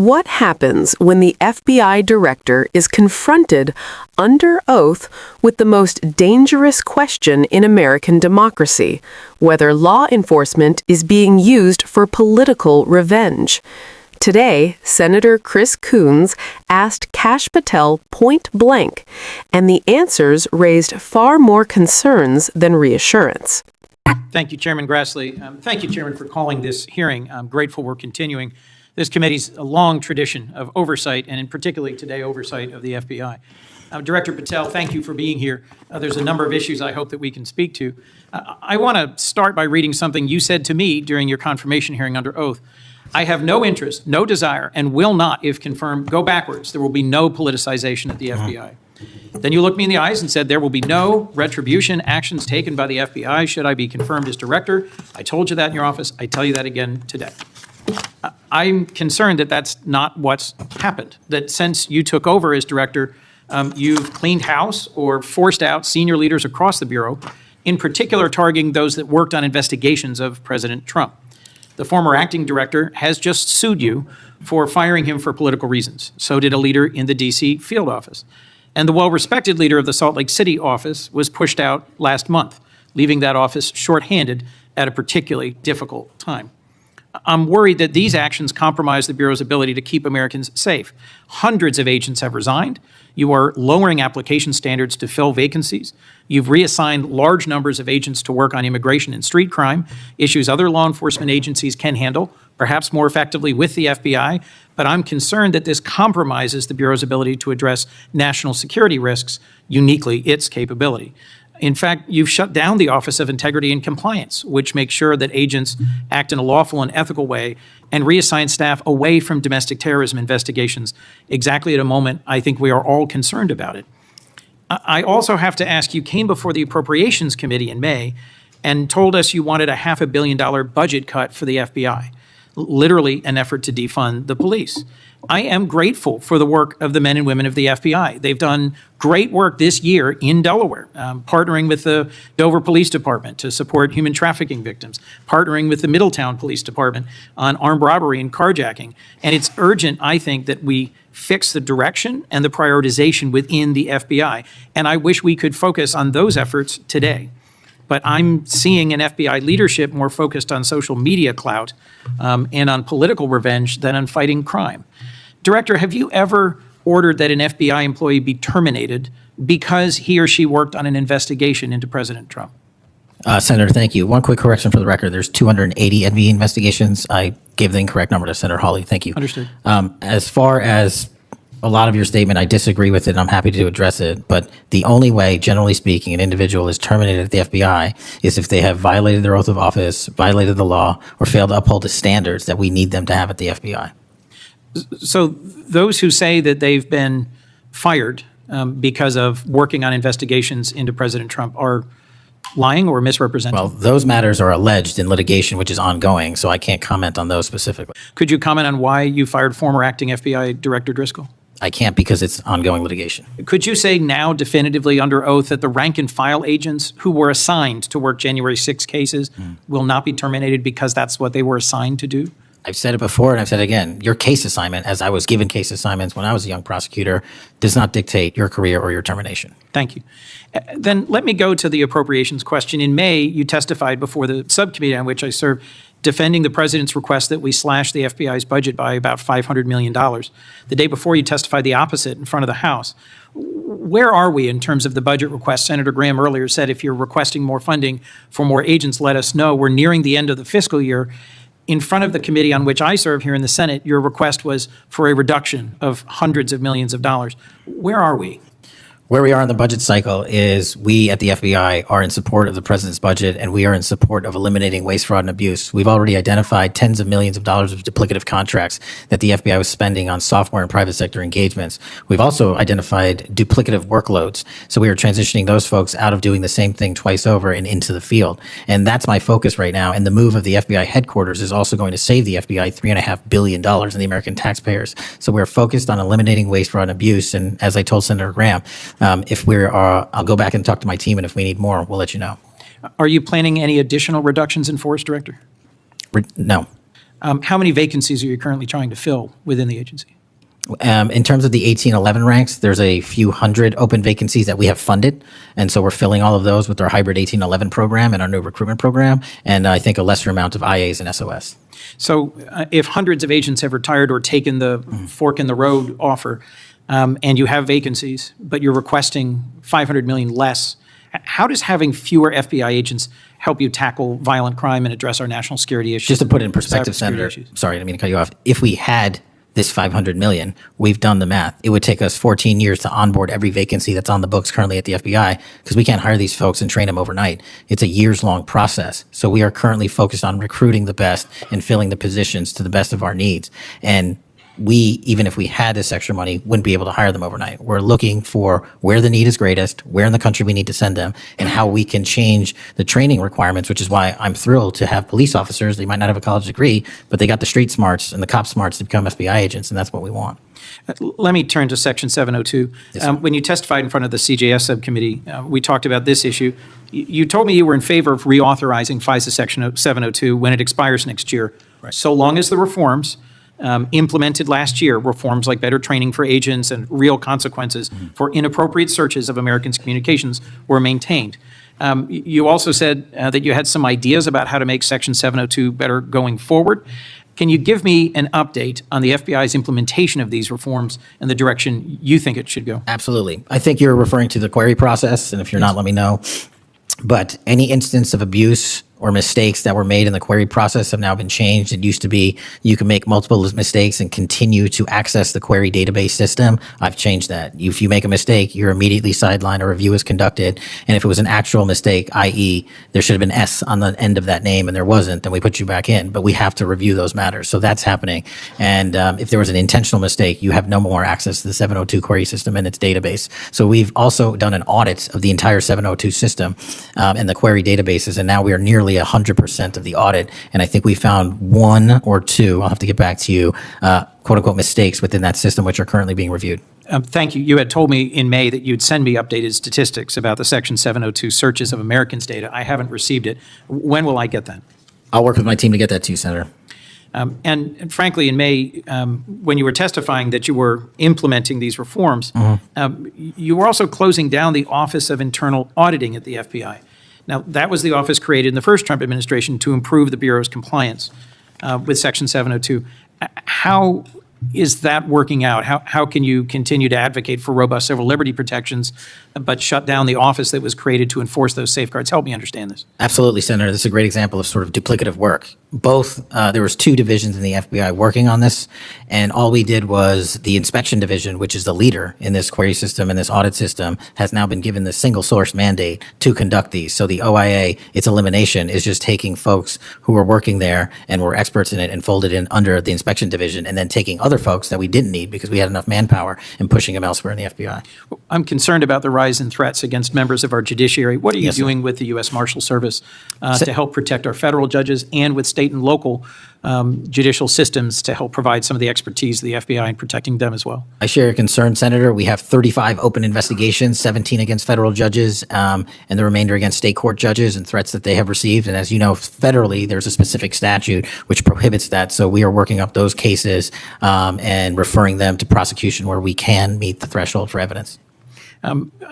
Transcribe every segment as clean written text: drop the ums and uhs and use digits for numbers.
What happens when the FBI director is confronted under oath with the most dangerous question in American democracy, whether law enforcement is being used for political revenge? Today, Senator Chris Coons asked Kash Patel point blank, and the answers raised far more concerns than reassurance. Thank you, Chairman Grassley. Thank you, Chairman, for calling this hearing. I'm grateful we're continuing this committee's a long tradition of oversight, and in particularly today, oversight of the FBI. Director Patel, thank you for being here. There's a number of issues I hope that we can speak to. I want to start by reading something you said to me during your confirmation hearing under oath. I have no interest, no desire, and will not, if confirmed, go backwards. There will be no politicization at the FBI. Then you looked me in the eyes and said there will be no retribution actions taken by the FBI should I be confirmed as director. I told you that in your office. I tell you that again today. I'm concerned that that's not what's happened, that since you took over as director, you've cleaned house or forced out senior leaders across the Bureau, in particular targeting those that worked on investigations of President Trump. The former acting director has just sued you for firing him for political reasons. So did a leader in the D.C. field office. And the well-respected leader of the Salt Lake City office was pushed out last month, leaving that office shorthanded at a particularly difficult time. I'm worried that these actions compromise the Bureau's ability to keep Americans safe. Hundreds of agents have resigned. You are lowering application standards to fill vacancies. You've reassigned large numbers of agents to work on immigration and street crime, issues other law enforcement agencies can handle, perhaps more effectively with the FBI. But I'm concerned that this compromises the Bureau's ability to address national security risks, uniquely its capability. In fact, you've shut down the Office of Integrity and Compliance, which makes sure that agents act in a lawful and ethical way, and reassign staff away from domestic terrorism investigations, exactly at a moment I think we are all concerned about it. I also have to ask, you came before the Appropriations Committee in May and told us you wanted a $500 million budget cut for the FBI, literally an effort to defund the police. I am grateful for the work of the men and women of the FBI. They've done great work this year in Delaware, partnering with the Dover Police Department to support human trafficking victims, partnering with the Middletown Police Department on armed robbery and carjacking. And it's urgent, I think, that we fix the direction and the prioritization within the FBI. And I wish we could focus on those efforts today. But I'm seeing an FBI leadership more focused on social media clout and on political revenge than on fighting crime. Director, have you ever ordered that an FBI employee be terminated because he or she worked on an investigation into President Trump? Senator, thank you. One quick correction for the record. There's 280 FBI investigations. I gave the incorrect number to Senator Hawley. Thank you. Understood. As far as a lot of your statement, I disagree with it, and I'm happy to address it. But the only way, generally speaking, an individual is terminated at the FBI is if they have violated their oath of office, violated the law, or failed to uphold the standards that we need them to have at the FBI. So those who say that they've been fired because of working on investigations into President Trump are lying or misrepresenting? Well, those matters are alleged in litigation, which is ongoing, so I can't comment on those specifically. Could you comment on why you fired former acting FBI Director Driscoll? I can't because it's ongoing litigation. Could you say now definitively under oath that the rank and file agents who were assigned to work January 6 cases will not be terminated because that's what they were assigned to do? I've said it before and I've said it again. Your case assignment, as I was given case assignments when I was a young prosecutor, does not dictate your career or your termination. Thank you. Then let me go to the appropriations question. In May, you testified before the subcommittee on which I serve, defending the president's request that we slash the FBI's budget by about $500 million. The day before, you testified the opposite in front of the House. Where are we in terms of the budget request? Senator Graham earlier said if you're requesting more funding for more agents, let us know. We're nearing the end of the fiscal year. In front of the committee on which I serve here in the Senate, your request was for a reduction of hundreds of millions of dollars. Where are we? Where we are in the budget cycle is we at the FBI are in support of the president's budget, and we are in support of eliminating waste, fraud, and abuse. We've already identified tens of millions of dollars of duplicative contracts that the FBI was spending on software and private sector engagements. We've also identified duplicative workloads. So we are transitioning those folks out of doing the same thing twice over and into the field. And that's my focus right now. And the move of the FBI headquarters is also going to save the FBI $3.5 billion in the American taxpayers. So we're focused on eliminating waste, fraud, and abuse. And as I told Senator Graham, if I'll go back and talk to my team, and if we need more, we'll let you know. Are you planning any additional reductions in force, Director? No. How many vacancies are you currently trying to fill within the agency? In terms of the 1811 ranks, there's a few hundred open vacancies that we have funded. And so we're filling all of those with our hybrid 1811 program and our new recruitment program. And I think a lesser amount of IAs and SOS. So if hundreds of agents have retired or taken the fork in the road offer, and you have vacancies, but you're requesting $500 million less, how does having fewer FBI agents help you tackle violent crime and address our national security issues? Just to put it in perspective, cybersecurity Senator, issues? sorry, I didn't mean to cut you off. If we had this $500 million, we've done the math. It would take us 14 years to onboard every vacancy that's on the books currently at the FBI, because we can't hire these folks and train them overnight. It's a years-long process. So we are currently focused on recruiting the best and filling the positions to the best of our needs. And we, even if we had this extra money, wouldn't be able to hire them overnight. We're looking for where the need is greatest, where in the country we need to send them, and how we can change the training requirements, which is why I'm thrilled to have police officers. They might not have a college degree, but they got the street smarts and the cop smarts to become FBI agents, and that's what we want. Let me turn to Section 702. Yes, When you testified in front of the CJS subcommittee, we talked about this issue. You told me you were in favor of reauthorizing FISA Section 702 when it expires next year, so long as the reforms implemented last year, reforms like better training for agents and real consequences for inappropriate searches of Americans' communications were maintained. You also said that you had some ideas about how to make Section 702 better going forward. Can you give me an update on the FBI's implementation of these reforms and the direction you think it should go? Absolutely. I think you're referring to the query process, and if you're not, let me know. But any instance of abuse or mistakes that were made in the query process have now been changed. It used to be you can make multiple mistakes and continue to access the query database system. I've changed that. If you make a mistake, you're immediately sidelined, a review is conducted. And if it was an actual mistake, i.e. there should have been S on the end of that name and there wasn't, then we put you back in. But we have to review those matters. So that's happening. And if there was an intentional mistake, you have no more access to the 702 query system and its database. So we've also done an audit of the entire 702 system and the query databases. And now we are nearly 100% of the audit. And I think we found one or two, I'll have to get back to you, quote unquote mistakes within that system, which are currently being reviewed. Thank you. You had told me in May that you'd send me updated statistics about the Section 702 searches of Americans' data. I haven't received it. When will I get that? I'll work with my team to get that to you, Senator. And frankly, in May, when you were testifying that you were implementing these reforms, you were also closing down the Office of Internal Auditing at the FBI. Now, that was the office created in the first Trump administration to improve the Bureau's compliance with Section 702. How is that working out? How can you continue to advocate for robust civil liberty protections, but shut down the office that was created to enforce those safeguards? Help me understand this. Absolutely, Senator. This is a great example of sort of duplicative work. Both, there was two divisions in the FBI working on this, and all we did was the inspection division, which is the leader in this query system and this audit system, has now been given the single source mandate to conduct these. So the OIA, its elimination is just taking folks who were working there and were experts in it and folded in under the inspection division, and then taking other folks that we didn't need because we had enough manpower and pushing them elsewhere in the FBI. I'm concerned about the rise in threats against members of our judiciary. What are you doing with the U.S. Marshal Service to help protect our federal judges and with state and local judicial systems to help provide some of the expertise of the FBI in protecting them as well? I share your concern, Senator. We have 35 open investigations, 17 against federal judges, and the remainder against state court judges and threats that they have received. And as you know, federally, there's a specific statute which prohibits that. So we are working up those cases and referring them to prosecution where we can meet the threshold for evidence.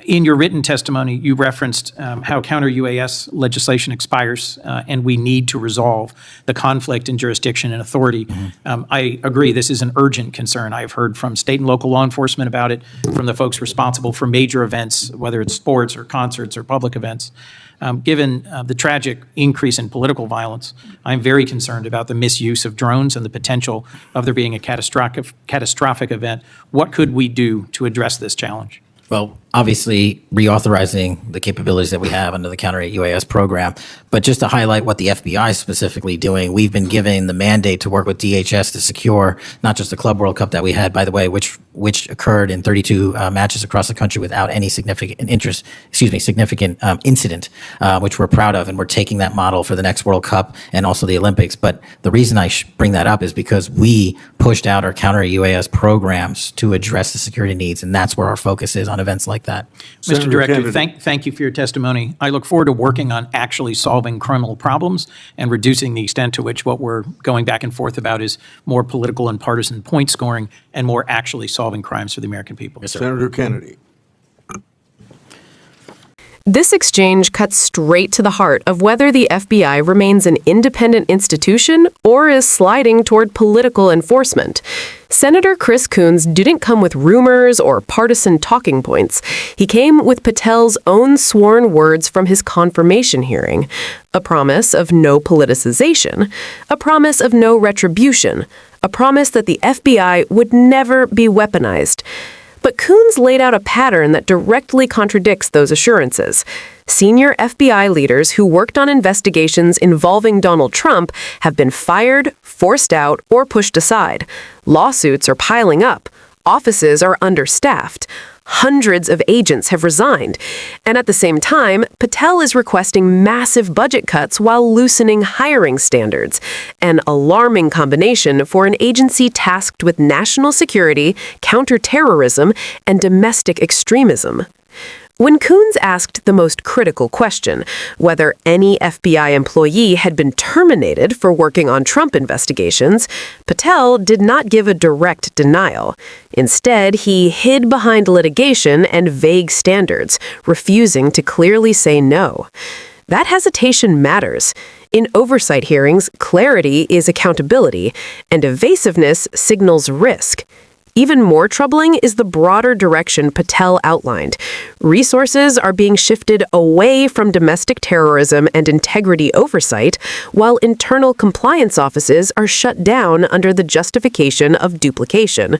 In your written testimony, you referenced how counter-UAS legislation expires and we need to resolve the conflict in jurisdiction and authority. I agree, this is an urgent concern. I've heard from state and local law enforcement about it, from the folks responsible for major events, whether it's sports or concerts or public events. Given the tragic increase in political violence, I'm very concerned about the misuse of drones and the potential of there being a catastrophic event. What could we do to address this challenge? Well, obviously, reauthorizing the capabilities that we have under the Counter-UAS program. But just to highlight what the FBI is specifically doing, we've been given the mandate to work with DHS to secure not just the Club World Cup that we had, by the way, which occurred in 32 matches across the country without any significant incident, which we're proud of. And we're taking that model for the next World Cup and also the Olympics. But the reason I bring that up is because we pushed out our Counter-UAS programs to address the security needs. And that's where our focus is on events like that. Mr. Senator Director, Kennedy. thank you for your testimony. I look forward to working on actually solving criminal problems and reducing the extent to which what we're going back and forth about is more political and partisan point scoring and more actually solving crimes for the American people. Senator Kennedy. This exchange cuts straight to the heart of whether the FBI remains an independent institution or is sliding toward political enforcement. Senator Chris Coons didn't come with rumors or partisan talking points. He came with Patel's own sworn words from his confirmation hearing. A promise of no politicization, a promise of no retribution, a promise that the FBI would never be weaponized. But Coons laid out a pattern that directly contradicts those assurances. Senior FBI leaders who worked on investigations involving Donald Trump have been fired, forced out, or pushed aside. Lawsuits are piling up. Offices are understaffed. Hundreds of agents have resigned. And at the same time, Patel is requesting massive budget cuts while loosening hiring standards. An alarming combination for an agency tasked with national security, counterterrorism, and domestic extremism. When Coons asked the most critical question, whether any FBI employee had been terminated for working on Trump investigations, Patel did not give a direct denial. Instead, he hid behind litigation and vague standards, refusing to clearly say no. That hesitation matters. In oversight hearings, clarity is accountability, and evasiveness signals risk. Even more troubling is the broader direction Patel outlined. Resources are being shifted away from domestic terrorism and integrity oversight, while internal compliance offices are shut down under the justification of duplication.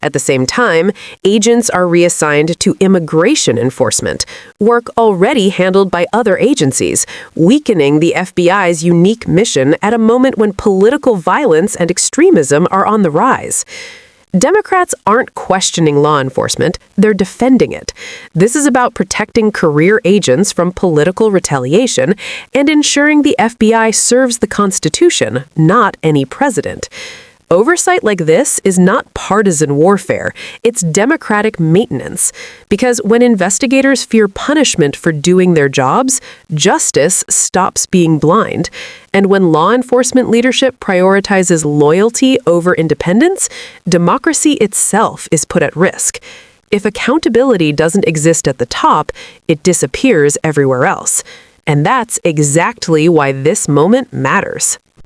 At the same time, agents are reassigned to immigration enforcement, work already handled by other agencies, weakening the FBI's unique mission at a moment when political violence and extremism are on the rise. Democrats aren't questioning law enforcement, they're defending it. This is about protecting career agents from political retaliation and ensuring the FBI serves the Constitution, not any president. Oversight like this is not partisan warfare, it's democratic maintenance. Because when investigators fear punishment for doing their jobs, justice stops being blind. And when law enforcement leadership prioritizes loyalty over independence, democracy itself is put at risk. If accountability doesn't exist at the top, it disappears everywhere else. And that's exactly why this moment matters.